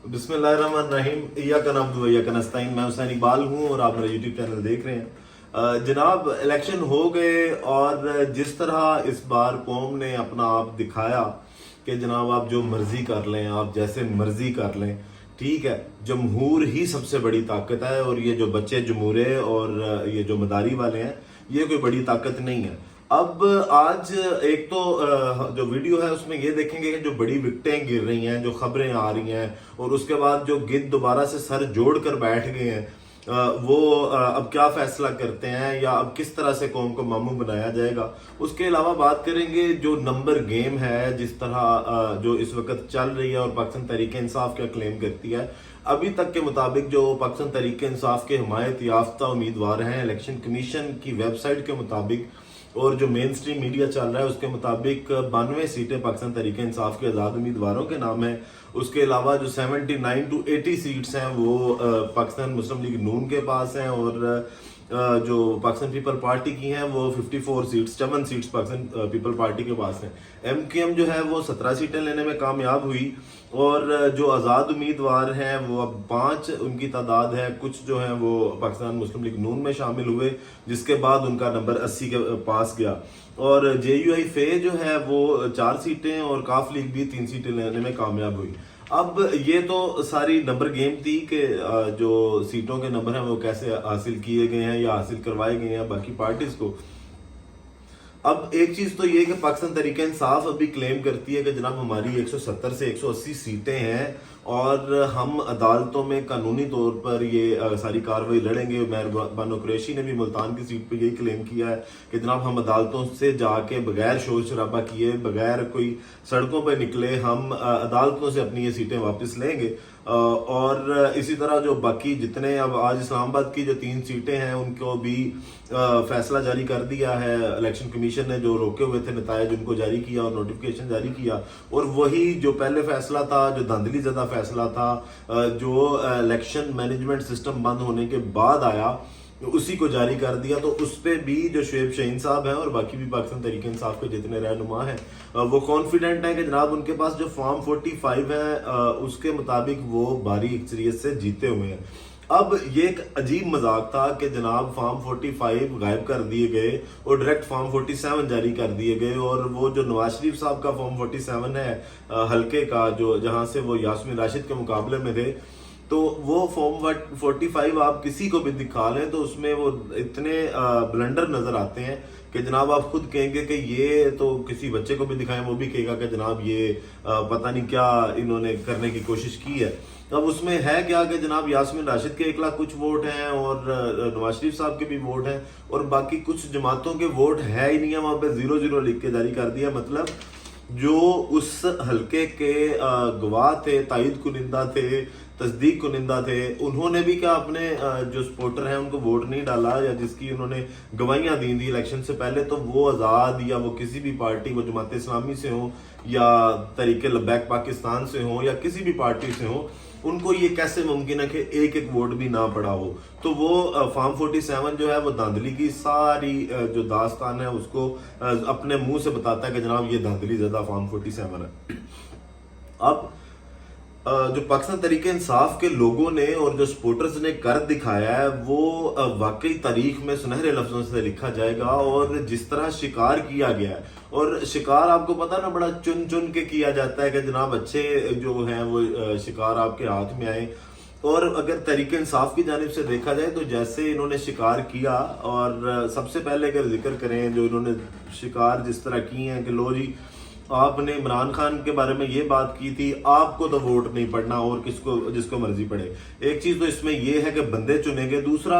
बिस्मिल्लाहिर्रहमानिर्रहीम, इय्याका नअब्दु व इय्याका नस्तईन। मैं हुसैन इकबाल हूँ और आप मेरा यूट्यूब चैनल देख रहे हैं। जनाब, इलेक्शन हो गए और जिस तरह इस बार कौम ने अपना आप दिखाया कि जनाब आप जो मर्जी कर लें, आप जैसे मर्जी कर लें, ठीक है, जमहूर ही सबसे बड़ी ताकत है और ये जो बच्चे जमहूरे और ये जो मदारी वाले हैं ये कोई बड़ी ताकत नहीं है। अब आज एक तो जो वीडियो है उसमें ये देखेंगे कि जो बड़ी विकटें गिर रही हैं, जो खबरें आ रही हैं और उसके बाद जो गिद्ध दोबारा से सर जोड़ कर बैठ गए हैं, वो अब क्या फैसला करते हैं या अब किस तरह से कौम को मामू बनाया जाएगा। उसके अलावा बात करेंगे जो नंबर गेम है, जिस तरह जो इस वक्त चल रही है और पाकिस्तान तहरीक इंसाफ क्या क्लेम करती है। अभी तक के मुताबिक जो पाकिस्तान तहरीक इंसाफ के हिमायत याफ्ता उम्मीदवार हैं, इलेक्शन कमीशन की वेबसाइट के मुताबिक और जो मेन स्ट्रीम मीडिया चल रहा है उसके मुताबिक 92 सीटें पाकिस्तान तहरीक इंसाफ के आज़ाद उम्मीदवारों के नाम है। उसके अलावा जो 79 to 80 सीट्स हैं वो पाकिस्तान मुस्लिम लीग नून के पास हैं और जो पाकिस्तान पीपल पार्टी की हैं वो 54 seats 7 seats Pakistan people party के पास हैं। MQM जो है वो 17 सीटें लेने में कामयाब हुई और जो आज़ाद उम्मीदवार हैं वो अब 5 उनकी तादाद है। कुछ जो हैं वो पाकिस्तान मुस्लिम लीग नून में शामिल हुए, जिसके बाद उनका नंबर 80 के पास गया। और JUI फे जो है वो 4 सीटें और काफ लीग भी 3 सीटें लेने में कामयाब हुई। अब ये तो सारी नंबर गेम थी कि जो सीटों के नंबर हैं वो कैसे हासिल किए गए हैं या हासिल करवाए गए हैं बाकी पार्टीज को। अब एक चीज तो ये कि पाकिस्तान तहरीक इंसाफ अभी क्लेम करती है कि जनाब हमारी 170 से 180 सीटें हैं और हम अदालतों में कानूनी तौर पर ये सारी कार्रवाई लड़ेंगे। मेयर बानो कुरैशी ने भी मुल्तान की सीट पर यही क्लेम किया है कि जनाब हम अदालतों से जाके बगैर शोर शराबा किए, बगैर कोई सड़कों पर निकले, हम अदालतों से अपनी ये सीटें वापस लेंगे। और इसी तरह जो बाकी जितने अब आज इस्लामाबाद की जो 3 सीटें हैं उनको भी फैसला जारी कर दिया है। इलेक्शन कमीशन ने जो रोके हुए थे नतायज उनको जारी किया और नोटिफिकेशन जारी किया। और वही जो पहले फैसला था, जो धांधली ज़्यादा फैसला था, जो इलेक्शन मैनेजमेंट सिस्टम बंद होने के बाद आया, उसी को जारी कर दिया। तो उस पर भी जो शुएब शहीन साहब हैं और बाकी भी पाकिस्तान तहरीक इंसाफ के जितने रहनुमा हैं वो कॉन्फिडेंट हैं कि जनाब उनके पास जो फॉर्म 45 है उसके मुताबिक वो भारी अक्सरियत से जीते हुए हैं। अब ये एक अजीब मजाक था कि जनाब फॉर्म 45 गायब कर दिए गए और डायरेक्ट फॉर्म 47 जारी कर दिए गए। और वो जो नवाज शरीफ साहब का फॉर्म 47 है हल्के का, जो जहां से वो यास्मीन राशिद के मुकाबले में थे, तो वो फॉर्म 45 आप किसी को भी दिखा लें तो उसमें वो इतने ब्लंडर नजर आते हैं कि जनाब आप खुद कहेंगे कि ये तो किसी बच्चे को भी दिखाएं वो भी कहेगा कि जनाब ये पता नहीं क्या इन्होंने करने की कोशिश की है। अब उसमें है क्या कि जनाब यास्मीन राशिद के 1 लाख कुछ वोट हैं और नवाज शरीफ साहब के भी वोट हैं और बाकी कुछ जमातों के वोट है ही नहीं है। वहां पे 0-0 लिख के जारी कर दिया। मतलब जो उस हलके के गवाह थे, तायद कुनिंदा थे, तस्दीक कुनिंदा थे, उन्होंने भी क्या अपने जो सपोर्टर हैं उनको वोट नहीं डाला या जिसकी उन्होंने गवाहियां दी थी इलेक्शन से पहले, तो वो आज़ाद या वो किसी भी पार्टी, वो जमात इस्लामी से हो या तरीके लबैक पाकिस्तान से हो या किसी भी पार्टी से हो, उनको ये कैसे मुमकिन है कि एक एक वोट भी ना पड़ा हो। तो वो फॉर्म 47 जो है वो धांधली की सारी जो दास्तान है उसको अपने मुंह से बताता है कि जनाब ये धांधली ज़्यादा फॉर्म 47 है। अब जो पाकिस्तान तहरीक इंसाफ के लोगों ने और जो सपोर्टर्स ने कर दिखाया है वो वाकई तारीख में सुनहरे लफ्जों से लिखा जाएगा। और जिस तरह शिकार किया गया है, और शिकार आपको पता ना बड़ा चुन चुन के किया जाता है कि जनाब अच्छे जो हैं वो शिकार आपके हाथ में आए। और अगर तहरीक इंसाफ की जानिब से देखा जाए तो जैसे इन्होंने शिकार किया, और सबसे पहले अगर जिक्र करें जो इन्होंने शिकार जिस तरह किए हैं कि लो जी आपने इमरान खान के बारे में ये बात की थी, आपको तो वोट नहीं पड़ना और किसको जिसको मर्जी पड़े। एक चीज तो इसमें ये है कि बंदे चुनेंगे। दूसरा,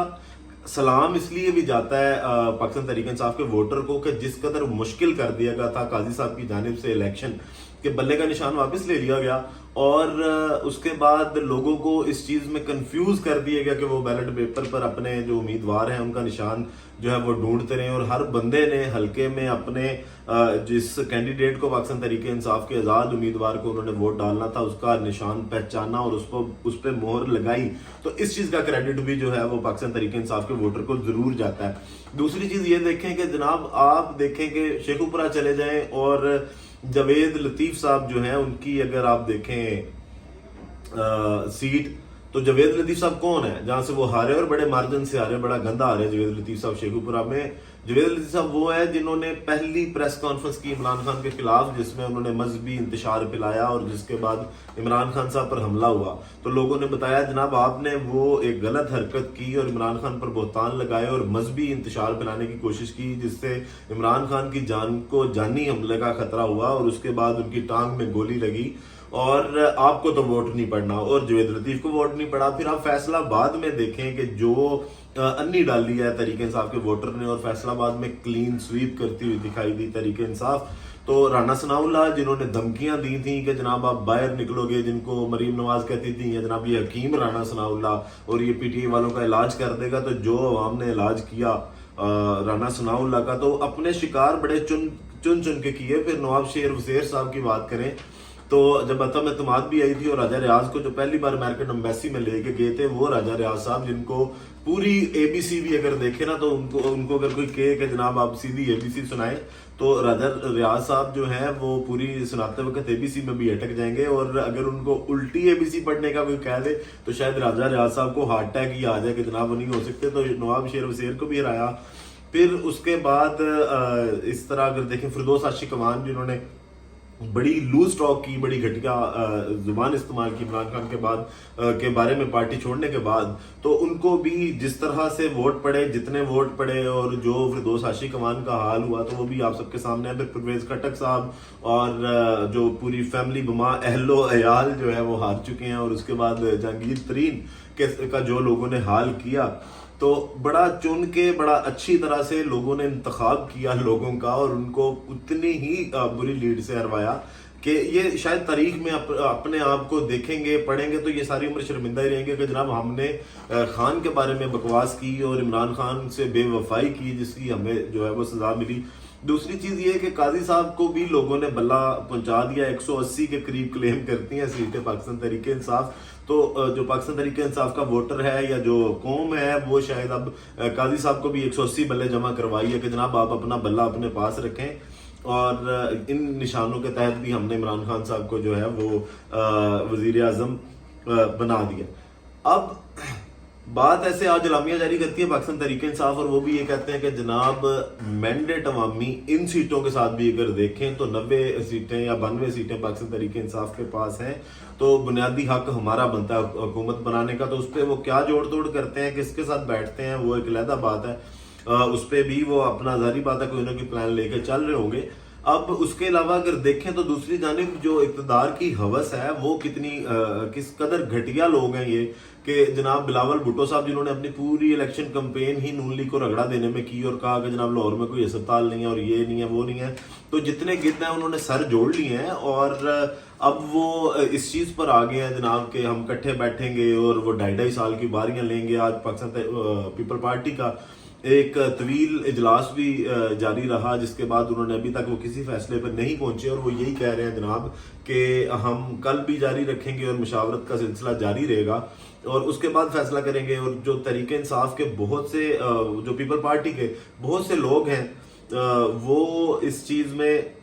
सलाम इसलिए भी जाता है पाकिस्तान तहरीक इंसाफ के वोटर को कि जिस कदर मुश्किल कर दिया गया था काजी साहब की जानिब से इलेक्शन के, बल्ले का निशान वापस ले लिया गया और उसके बाद लोगों को इस चीज में कंफ्यूज कर दिया गया कि वो बैलेट पेपर पर अपने जो उम्मीदवार हैं उनका निशान जो है वो ढूंढते रहे। और हर बंदे ने हल्के में अपने जिस कैंडिडेट को पाकिस्तान तहरीक इंसाफ के आज़ाद उम्मीदवार को उन्होंने वोट डालना था उसका निशान पहचाना और उस पर मोहर लगाई। तो इस चीज का क्रेडिट भी जो है वो पाकिस्तान तहरीक इंसाफ के वोटर को जरूर जाता है। दूसरी चीज ये देखें कि जनाब आप देखें कि शेखुपुरा चले जाएं और जावेद लतीफ साहब जो हैं उनकी अगर आप देखें सीट, तो जावेद लतीफ साहब कौन है जहां से वो हारे और बड़े मार्जिन से हारे, बड़ा गंदा हारे जावेद लतीफ साहब शेखुपुरा में। जावेद लतीफ साहब वो है जिन्होंने पहली प्रेस कॉन्फ्रेंस की इमरान खान के खिलाफ, जिसमें उन्होंने मजहबी इंतशार फैलाया और जिसके बाद इमरान खान साहब पर हमला हुआ, तो लोगों ने बताया जनाब आपने वो एक गलत हरकत की और इमरान खान पर बोहतान लगाए और मजहबी इंतशार फैलाने की कोशिश की, जिससे इमरान खान की जान को जानी हमले का खतरा हुआ और उसके बाद उनकी टांग में गोली लगी और आपको तो वोट नहीं पड़ना और जावेद लतीफ को वोट नहीं पड़ा। फिर आप फैसलाबाद में देखें कि जो अन्नी डाली है तरीके इंसाफ के वोटर ने और फैसलाबाद में क्लीन स्वीप करती हुई दिखाई दी तरीके इंसाफ, तो राना सनाउल्लाह जिन्होंने धमकियां दी थी कि जनाब आप बाहर निकलोगे, जिनको मरीम नवाज कहती थी जनाब ये हकीम राना सनाउल्लाह और ये पीटीआई वालों का इलाज कर देगा, तो जो अवाम ने इलाज किया राना सनाउल्लाह का, तो अपने शिकार बड़े चुन चुन के किए। फिर नवाब शेर वसेर साहब की बात करें तो जब अतम एतमाद भी आई थी और राजा रियाज को जो पहली बार अमेरिकन एम्बेसी में लेके गए थे वो राजा रियाज साहब, जिनको पूरी एबीसी भी अगर देखे ना तो उनको अगर कोई कहे कि जनाब आप सीधी एबीसी सुनाए तो राजा रियाज साहब जो है वो पूरी सुनाते वक्त एबीसी में भी अटक जाएंगे, और अगर उनको उल्टी एबीसी पढ़ने का कोई कह दे तो शायद राजा रियाज साहब को हार्ट अटैक ही आ जाए कि जनाब वो नहीं हो सकते। तो नवाब शेर वसेर को भी हराया। फिर उसके बाद इस तरह अगर देखें फिरदौस आशिक अवान जिन्होंने बड़ी लूज टॉक की, बड़ी घटिया जुबान इस्तेमाल की इमरान खान के बाद के बारे में पार्टी छोड़ने के बाद, तो उनको भी जिस तरह से वोट पड़े, जितने वोट पड़े और जो फिरदौस आशिक अवान का हाल हुआ तो वो भी आप सबके सामने है। फिर परवेज खटक साहब और जो पूरी फैमिली बमा अहलो अयाल जो है वो हार चुके हैं, और उसके बाद जहांगीर तरीन का जो लोगों ने हाल किया, तो बड़ा चुन के बड़ा अच्छी तरह से लोगों ने इंतखाब किया लोगों का और उनको उतनी ही बुरी लीड से हरवाया कि ये शायद तारीख में अपने आप को देखेंगे पढ़ेंगे तो ये सारी उम्र शर्मिंदा ही रहेंगे कि जनाब हमने खान के बारे में बकवास की और इमरान खान से बेवफाई की जिसकी हमें जो है वो सजा मिली। दूसरी चीज ये है कि काजी साहब को भी लोगों ने बल्ला पहुंचा दिया, 180 के करीब क्लेम करती हैं सीटें पाकिस्तान तहरीक इंसाफ, तो जो पाकिस्तान तहरीक इंसाफ का वोटर है या जो कौम है वो शायद अब काजी साहब को भी 180 बल्ले जमा करवाई है कि जनाब आप अपना बल्ला अपने पास रखें, और इन निशानों के तहत भी हमने इमरान खान साहब को जो है वो वजीर आजम बना दिया। अब बात ऐसे आज इलामिया जारी करती है पाकिस्तान तहरीक इंसाफ और वो भी ये कहते हैं कि जनाब मैंडेट अवामी इन सीटों के साथ भी अगर देखें तो 90 सीटें या 92 सीटें पाकिस्तान तहरीक इंसाफ के पास हैं, तो बुनियादी हक हमारा बनता है हुकूमत बनाने का। तो उस पर वो क्या जोड़ तोड़ करते हैं, किसके साथ बैठते हैं, वो एक अलहदा बात है, उस पर भी वो अपना जारी बात है कोई ना कोई प्लान लेके चल रहे होंगे। अब उसके अलावा अगर देखें तो दूसरी जानिब जो इक़्तिदार की हवस है वो कितनी किस कदर घटिया लोग हैं ये कि जनाब बिलावल भुट्टो साहब जिन्होंने अपनी पूरी इलेक्शन कैंपेन ही नून लीग को रगड़ा देने में की और कहा कि जनाब लाहौर में कोई अस्पताल नहीं है और ये नहीं है वो नहीं है, तो जितने गिद्ध हैं उन्होंने सर जोड़ लिए हैं और अब वो इस चीज़ पर आ गए हैं जनाब कि हम इकट्ठे बैठेंगे और वो 2.5 साल की बारियां लेंगे। आज पाकिस्तान पीपल पार्टी का एक तवील इजलास भी जारी रहा जिसके बाद उन्होंने अभी तक वो किसी फैसले पर नहीं पहुंचे और वो यही कह रहे हैं जनाब कि हम कल भी जारी रखेंगे और मुशावरत का सिलसिला जारी रहेगा और उसके बाद फैसला करेंगे। और जो तहरीक इंसाफ के बहुत से जो पीपल पार्टी के बहुत से लोग हैं वो इस चीज़ में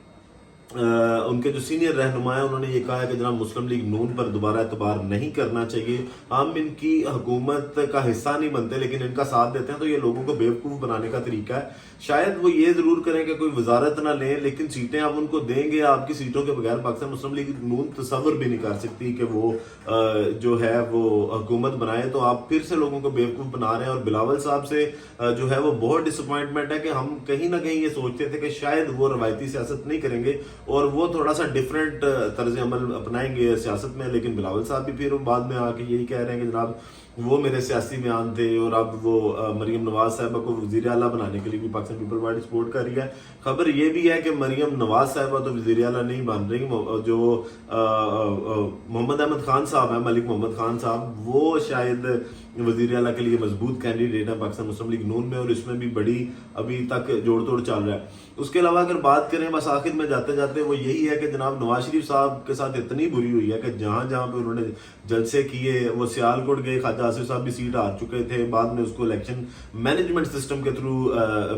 उनके जो सीनियर रहनुमा है उन्होंने ये कहा है कि जनाब मुस्लिम लीग नून पर दोबारा एतबार नहीं करना चाहिए, हम इनकी हुकूमत का हिस्सा नहीं बनते लेकिन इनका साथ देते हैं, तो ये लोगों को बेवकूफ़ बनाने का तरीका है। शायद वो ये जरूर करें कि कोई वजारत ना लें लेकिन सीटें आप उनको देंगे, आपकी सीटों के बगैर पाकिस्तान मुस्लिम लीग नून तसव्वुर भी नहीं कर सकती कि वो जो है वो हुकूमत बनाए, तो आप फिर से लोगों को बेवकूफ़ बना रहे हैं। और बिलावल साहब से जो है वो बहुत डिसअपॉइंटमेंट है कि हम कहीं ना कहीं ये सोचते थे कि शायद वो रवायती सियासत नहीं करेंगे और वो थोड़ा सा डिफरेंट तर्ज अमल अपनाएंगे सियासत में, लेकिन बिलावल साहब भी फिर बाद में आके यही कह रहे हैं कि जनाब वो मेरे सियासी बयान थे और अब वो मरीम नवाज साहबा को वजीर आला बनाने के लिए भी पाकिस्तान पीपल पार्टी सपोर्ट कर रही है। खबर ये भी है कि मरीम नवाज साहबा तो वजीर आला नहीं बन रही, जो मोहम्मद अहमद खान साहब है, मलिक मोहम्मद खान साहब, वो शायद वजीर आला के लिए मजबूत कैंडिडेट है पाकिस्तान मुस्लिम लीग नून में और इसमें भी बड़ी अभी तक जोड़ तोड़ चल रहा है। उसके अलावा अगर बात करें बस आखिर में जाते जाते वो यही है कि जनाब नवाज शरीफ साहब के साथ इतनी बुरी हुई है कि जहाँ जहाँ पे उन्होंने जलसे किए, वो सियालकोट गए, ख्वाजा आसिफ साहब भी सीट हार चुके थे, बाद में उसको इलेक्शन मैनेजमेंट सिस्टम के थ्रू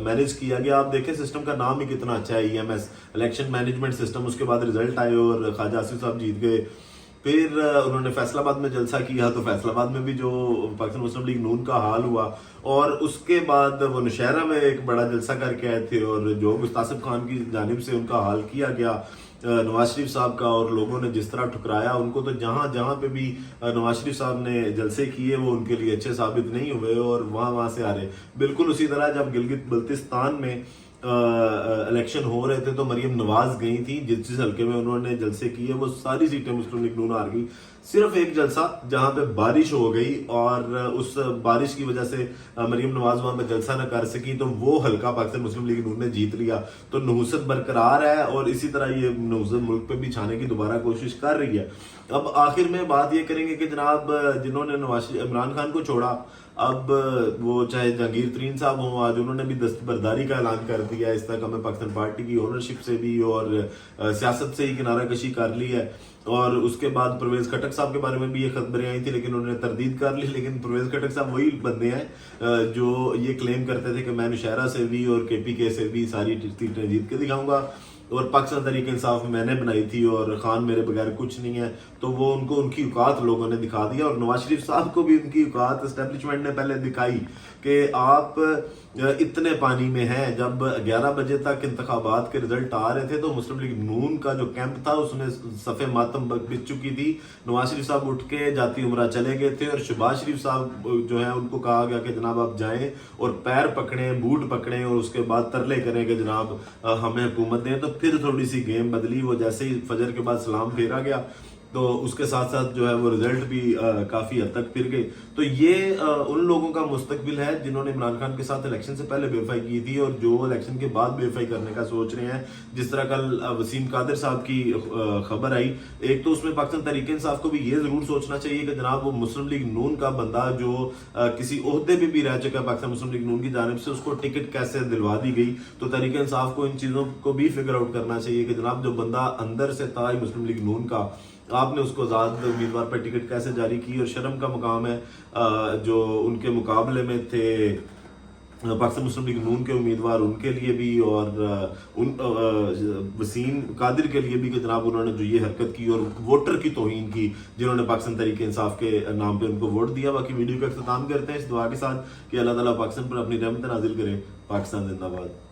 मैनेज किया गया। आप देखें सिस्टम का नाम ही कितना अच्छा है, EMS इलेक्शन मैनेजमेंट सिस्टम, उसके बाद रिजल्ट आए और ख्वाजा आसिफ साहब जीत गए। پھر انہوں نے فیصل آباد میں جلسہ کیا تو فیصل آباد میں بھی جو پاکستان مسلم لیگ نون کا حال ہوا، اور اس کے بعد وہ نوشہرہ میں ایک بڑا جلسہ کر کے آئے تھے، اور جو مستاسب خان کی جانب سے ان کا حال کیا گیا نواز شریف صاحب کا، اور لوگوں نے جس طرح ٹھکرایا ان کو، تو جہاں جہاں پہ بھی نواز شریف صاحب نے جلسے کیے وہ ان کے لیے اچھے ثابت نہیں ہوئے اور وہاں سے آ رہے۔ بالکل اسی طرح جب گلگت بلتستان میں الیکشن ہو رہے تھے تو مریم نواز گئی تھی، جس حلقے میں انہوں نے جلسے کیے وہ ساری سیٹیں مسلم لیگ نون ہار گئی، صرف ایک جلسہ جہاں پہ بارش ہو گئی اور اس بارش کی وجہ سے مریم نواز وہاں پہ جلسہ نہ کر سکی، تو وہ حلقہ پاکستان مسلم لیگ نون نے جیت لیا۔ تو نحوست برقرار ہے اور اسی طرح یہ نحوست ملک پہ بھی چھانے کی دوبارہ کوشش کر رہی ہے۔ اب آخر میں بات یہ کریں گے کہ جناب جنہوں نے عمران خان کو چھوڑا، اب وہ چاہے جہانگیر ترین صاحب ہوں، آج انہوں نے بھی دستبرداری کا اعلان کر دیا، اس تک ہمیں پاکستان پارٹی کی اونرشپ سے بھی اور سیاست سے ہی کنارہ کشی کر لی ہے۔ اور اس کے بعد پرویز خٹک صاحب کے بارے میں بھی یہ خبریں آئی تھی لیکن انہوں نے تردید کر لی، لیکن پرویز خٹک صاحب وہی بندے ہیں جو یہ کلیم کرتے تھے کہ میں نوشہرہ سے بھی اور کے پی کے سے بھی ساری سیٹیں جیت کے دکھاؤں گا، اور پاکستان تحریک انصاف میں نے بنائی تھی اور خان میرے بغیر کچھ نہیں ہے۔ تو وہ ان کو ان کی اوقات لوگوں نے دکھا دیا، اور نواز شریف صاحب کو بھی ان کی اوقات اسٹیبلشمنٹ نے پہلے دکھائی کہ آپ اتنے پانی میں ہیں۔ جب 11 بجے تک انتخابات کے رزلٹ آ رہے تھے تو مسلم لیگ نون کا جو کیمپ تھا اس میں صفِ ماتم بچ چکی تھی، نواز شریف صاحب اٹھ کے جاتی عمرہ چلے گئے تھے، اور شہباز شریف صاحب جو ہیں ان کو کہا گیا کہ جناب آپ جائیں اور پیر پکڑیں، بوٹ پکڑیں، اور اس کے بعد ترلے کریں کہ جناب ہمیں حکومت دیں۔ تو پھر تھوڑی سی گیم بدلی، وہ جیسے ہی فجر کے بعد سلام پھیرا گیا تو اس کے ساتھ ساتھ جو ہے وہ رزلٹ بھی کافی حد تک پھر گئے۔ تو یہ ان لوگوں کا مستقبل ہے جنہوں نے عمران خان کے ساتھ الیکشن سے پہلے بے وفائی کی تھی اور جو الیکشن کے بعد بے وفائی کرنے کا سوچ رہے ہیں۔ جس طرح کل وسیم قادر صاحب کی خبر آئی، ایک تو اس میں پاکستان تحریک انصاف کو بھی یہ ضرور سوچنا چاہیے کہ جناب وہ مسلم لیگ نون کا بندہ جو کسی عہدے پہ بھی رہ چکا ہے پاکستان مسلم لیگ نون کی جانب سے، اس کو ٹکٹ کیسے دلوا دی گئی۔ تو تحریک انصاف کو ان چیزوں کو بھی فگر آؤٹ کرنا چاہیے کہ جناب جو بندہ اندر سے تھا مسلم لیگ نون کا، آپ نے اس کو آزاد امیدوار پر ٹکٹ کیسے جاری کی، اور شرم کا مقام ہے جو ان کے مقابلے میں تھے پاکستان مسلم لیگ نون کے امیدوار، ان کے لیے بھی اور وسیم قادر کے لیے بھی کہ جناب انہوں نے جو یہ حرکت کی اور ووٹر کی توہین کی جنہوں نے پاکستان تحریک انصاف کے نام پہ ان کو ووٹ دیا۔ باقی ویڈیو کا اختتام کرتے ہیں اس دعا کے ساتھ کہ اللہ تعالیٰ پاکستان پر اپنی رحمت نازل کرے۔ پاکستان زندہ باد۔